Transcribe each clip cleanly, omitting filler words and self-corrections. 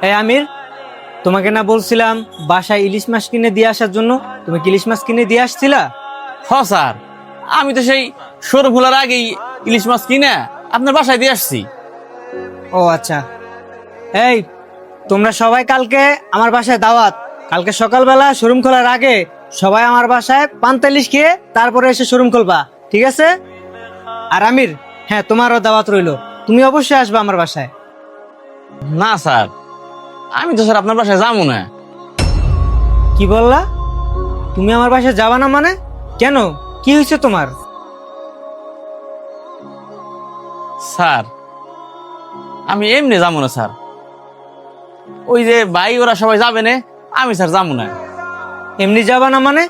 এই আমির, তোমাকে না বলছিলাম বাসায় ইলিশ মাছ কিনে দিয়ে আসার জন্য? তুমি কি ইলিশ মাছ কিনে দিয়ে আসছিলা? হ স্যার, আমি তো সেই সরু খোলার আগেই ইলিশ মাছ কিনে আপনার বাসায় দিয়ে আসছি। ও আচ্ছা। এই, তোমরা সবাই কালকে আমার বাসায় দাওয়াত। কালকে সকালবেলা শোরুম খোলার আগে সবাই আমার বাসায় পান্তা ইলিশ খেয়ে তারপরে এসে শোরুম খুলবা, ঠিক আছে? আর আমির, হ্যাঁ, তোমারও দাওয়াত রইলো, তুমি অবশ্যই আসবে আমার বাসায়। না স্যার, আমি তো স্যার আপনার বাসায় যাবো না। কি বললা? তুমি আমার বাসায় যাবা না মানে? কেন, কি হয়েছে তোমার? স্যার, আমি এমনি যাবো না স্যার। ওই যে ভাই ওরা সবাই যাবে না, আমি স্যার যাবো না। এমনি যাবা না মানে?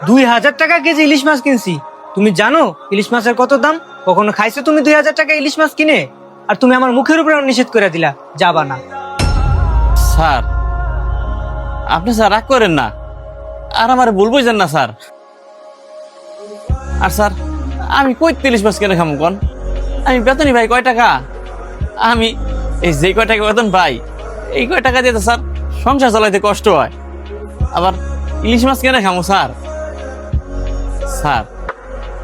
2000 টাকা কেজি ইলিশ মাছ কিনছি। তুমি জানো ইলিশ মাছের কত দাম? কখনো খাইছো তুমি 2000 টাকা ইলিশ মাছ কিনে? আর তুমি আমার মুখের উপরে নিষেধ করে দিলা যাবা না। স্যার, আপনি স্যার রাগ করেন না, আর আমার ভুল বুঝেন না স্যার। আর স্যার, আমি কই 30 মাস কেন খামু কোন? আমি বেতনই ভাই কয় টাকা? আমি এই যে কয় টাকা বেতন পাই, এই কয় টাকা দিয়ে তো স্যার সংসার চালাইতে কষ্ট হয়। আবার ইলিশ মাছ কেন খামু স্যার? স্যার,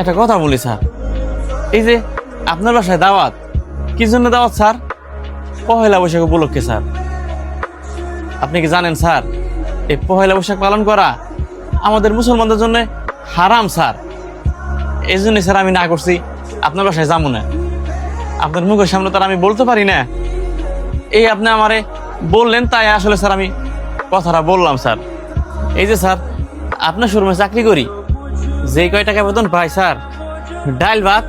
একটা কথা বলি স্যার, এই যে আপনার বাসায় দাওয়াত, কি জন্য দাওয়াত স্যার? পহেলা বৈশাখ উপলক্ষে স্যার। আপনি কি জানেন স্যার, এই পহেলা বৈশাখ পালন করা আমাদের মুসলমানদের জন্য হারাম স্যার। এই জন্য স্যার আমি না করছি আপনার বাসায় যাবো না। আপনার মুখের সামনে তো আর আমি বলতে পারি না। এই আপনি আমারে বললেন তাই আসলে স্যার আমি কথাটা বললাম স্যার। এই যে স্যার, আপনার শোরুমে চাকরি করি, যে কয় টাকা বেতন পাই স্যার, ডাল ভাত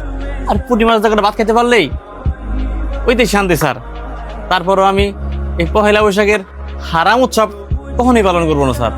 আর পুঁটি মাছ দিয়ে ভাত খেতে পারলেই ওইটাই শান্তি স্যার। তারপরও আমি এই পহেলা বৈশাখের হারাম উৎসব কখনোই পালন করবো না স্যার।